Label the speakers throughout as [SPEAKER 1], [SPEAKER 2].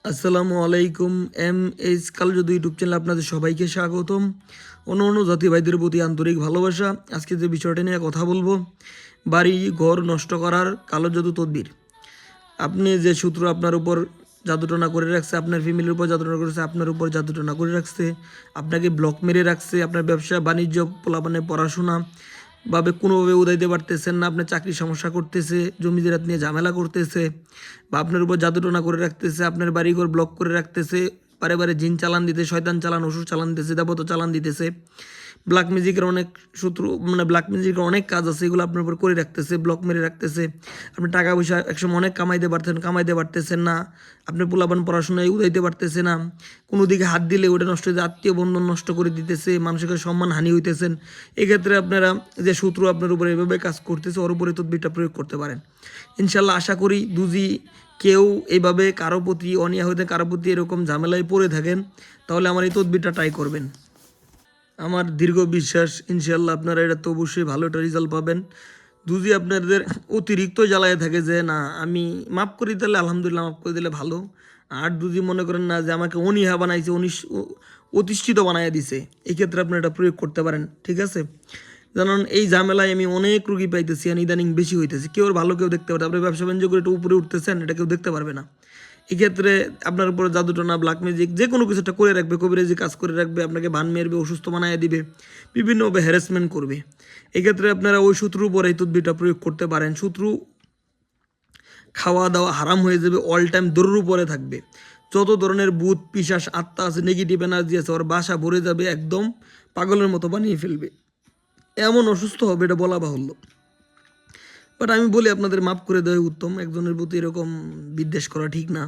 [SPEAKER 1] আসসালামু আলাইকুম। S কালজাদু YouTube চ্যানেলে আপনাদের সবাইকে স্বাগতম। অন্য জাতি ভাইদের প্রতি আন্তরিক ভালোবাসা। আজকে যে বিষয়টা নিয়ে কথা বলবো, বাড়ি ঘর নষ্ট করার কালো জাদু তদবির। আপনি যে সূত্র আপনার উপর জাদুটনা করে রাখছে, আপনার ফ্যামিলির উপর জাদুটনা করেছে, আপনার উপর জাদুটনা করে রাখছে, আপনাকে ব্লক মেরে রাখছে, আপনার ব্যবসা বাণিজ্য পোলাপানে পড়াশোনা ভাবে কোনোভাবে উদাইতে পারতেছেন না, আপনার চাকরির সমস্যা করতেছে, জমি জায়গা নিয়ে ঝামেলা করতেছে, বা আপনার উপর জাদুটনা করে রাখতেছে, আপনার বাড়িঘর ব্লক করে রাখতেছে, বারে বারে জিন চালান দিতে, শয়তান চালান, অসুর চালান দিতেছে, দেবত চালান দিতেছে, ব্ল্যাক ম্যাজিকের অনেক সূত্র ব্ল্যাক ম্যাজিকের অনেক কাজ আছে, এগুলো আপনার উপর করে রাখতেছে, ব্লক মেরে রাখতেছে। আপনি টাকা পয়সা একসময় অনেক কামাইতে পারতেছেন না, আপনি পোলাপান পড়াশোনায় উদাইতে পারতেছে না, কোনো দিকে হাত দিলে ওটা নষ্ট হয়ে আত্মীয় বন্ধন নষ্ট করে দিতেছে, মানুষের সম্মান হানি হইতেছেন। এক্ষেত্রে আপনারা যে সূত্র আপনার উপরে এভাবে কাজ করতেছে, ওর উপরে তদবিরটা প্রয়োগ করতে পারেন। ইনশাল্লাহ আশা করি দুজি কেউ এইভাবে কারো প্রতি অনিয়া হইতে কারো প্রতি এরকম ঝামেলায় পড়ে থাকেন, তাহলে আমার এই তদবিরটা ট্রাই করবেন। আমার দীর্ঘ বিশ্বাস ইনশাল্লাহ আপনারা এটা তো অবশ্যই ভালো একটা রেজাল্ট পাবেন। যদি আপনাদের অতিরিক্ত জ্বালায় থাকে যে না আমি মাফ করে দিলে আলহামদুলিল্লাহ, মাফ করে দিলে ভালো, আর যদি মনে করেন না যে আমাকে অনীহা বানাইছে, অতিষ্ঠিত বানাইয়া দিছে, এই ক্ষেত্রে আপনি এটা প্রয়োগ করতে পারেন। ঠিক আছে, জানান এই ঝামেলায় আমি অনেক রুগী পাইতেছি, আর ইদানিং বেশি হইতেছে, কেউ ভালো কেউ দেখতে পারে, আপনি ব্যবসা বাণিজ্য করে একটু উপরে উঠতেছেন, এটা কেউ দেখতে পারবে না। এক্ষেত্রে আপনার উপরে জাদুটনা ব্ল্যাক ম্যাজিক যে কোনো কিছু একটা করে রাখবে, কবিরাজি কাজ করে রাখবে, আপনাকে ভান মেরবে, অসুস্থ বানায় দিবে, বিভিন্নভাবে হ্যারাসমেন্ট করবে। এক্ষেত্রে আপনারা ওই শত্রুর উপর এই তদবিরটা প্রয়োগ করতে পারেন। শত্রু খাওয়া দাওয়া হারাম হয়ে যাবে, অল টাইম দৌড়ের উপরে থাকবে, যত ধরনের ভূত পিশাচ আত্মা আছে, নেগেটিভ এনার্জি আছে, ওর বাসা ভরে যাবে, একদম পাগলের মতো বানিয়ে ফেলবে, এমন অসুস্থ হবে এটা বলা বাহুল্য। বাট আমি বলি আপনাদের মাফ করে দেওয়া উত্তম, একজনের প্রতি এরকম বিদ্বেষ করা ঠিক না।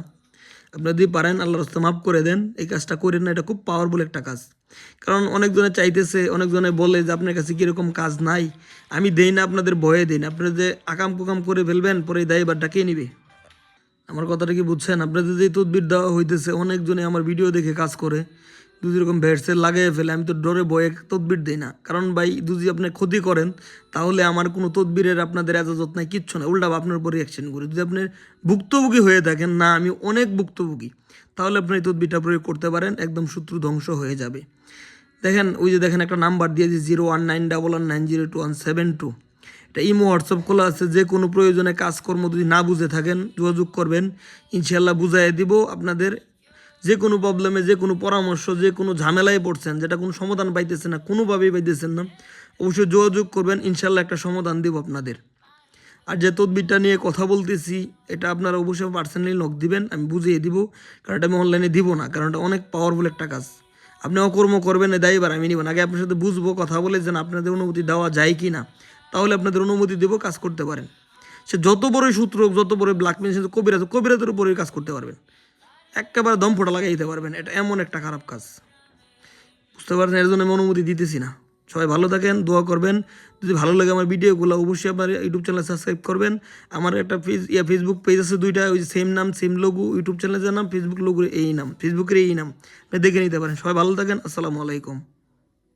[SPEAKER 1] আপনারা যদি পারেন আল্লাহর রাস্তায় মাফ করে দেন, এই কাজটা করেন না, এটা খুব পাওয়ারফুল একটা কাজ। কারণ অনেকজনে চাইতেছে, অনেকজনে বলে যে আপনার কাছে কীরকম কাজ নাই, আমি দেই না, আপনাদের ভয়ে দিন, আপনারা যে আকাম কুকাম করে ফেলবেন, পরে এই দায়ভারটা কে নিবে? আমার কথাটা কি বুঝছেন? আপনাদের যে তদবির দেওয়া হইতেছে, অনেকজনে আমার ভিডিও দেখে কাজ করে, দুই রকম ভ্যাটসেল লাগাই ফেলে, আমি তো ডরে ভয়ে তদবির দিই না। কারণ ভাই যদি আপনি ক্ষতি করেন, তাহলে আমার কোনো তদবিরের আপনাদের এজাজত নাই, কিচ্ছু না, উল্টা আপনার উপর রিয়াকশন করি। যদি আপনি ভুক্তভোগী হয়ে থাকেন, না আমি অনেক ভুক্তভোগী, তাহলে আপনি এই তদবিরটা প্রয়োগ করতে পারেন, একদম শত্রু ধ্বংস হয়ে যাবে। দেখেন ওই যে দেখেন একটা নাম্বার দিয়ে দিয়েছি 01911902172, এটা ইমো হোয়াটসঅ্যাপ খোলা আছে, যে কোনো প্রয়োজনে কাজকর্ম যদি না বুঝে থাকেন যোগাযোগ করবেন, ইনশাল্লাহ বুঝাই দিব। আপনাদের যে কোনো প্রবলেমে, যে কোনো পরামর্শ, যে কোনো ঝামেলায় পড়ছেন, যেটা কোনো সমাধান পাইতেছেন না, কোনোভাবেই পাইতেছেন না, অবশ্যই যোগাযোগ করবেন, ইনশাল্লাহ একটা সমাধান দিব আপনাদের। আর যে তদবিরটা নিয়ে কথা বলতেছি, এটা আপনারা অবশ্যই পার্সোনালি নক দিবেন, আমি বুঝিয়ে দিব, কারণ এটা আমি অনলাইনে দিব না, কারণ এটা অনেক পাওয়ারফুল একটা কাজ। আপনি অকর্ম করবেন, দায়ীবার আমি নিব না, আগে আপনার সাথে বুঝবো, কথা বলে যেন আপনাদের অনুমতি দেওয়া যায় কি না, তাহলে আপনাদের অনুমতি দেবো, কাজ করতে পারেন। সে যত বড়ই সূত্র, যত বড় ব্ল্যাক ম্যাজিক, কবিরাজের উপরেই কাজ করতে পারবেন, একেবারে দম ফোটা লাগাই দিতে পারবেন। এটা এমন একটা খারাপ কাজ, বুঝতে পারছেন? এর জন্য আমি অনুমতি দিতেছি না। সবাই ভালো থাকেন, দোয়া করবেন। যদি ভালো লাগে আমার ভিডিওগুলো, অবশ্যই আমার ইউটিউব চ্যানেল সাবস্ক্রাইব করবেন। আমার একটা ফেসবুক পেজ আছে দুইটা, ওই সেম নাম সেম লোগো, ইউটিউব চ্যানেলের নাম, ফেসবুক লোগো এই নাম, ফেসবুকের এই নাম, আপনি দেখে নিতে পারেন। সবাই ভালো থাকেন, আসসালামু আলাইকুম।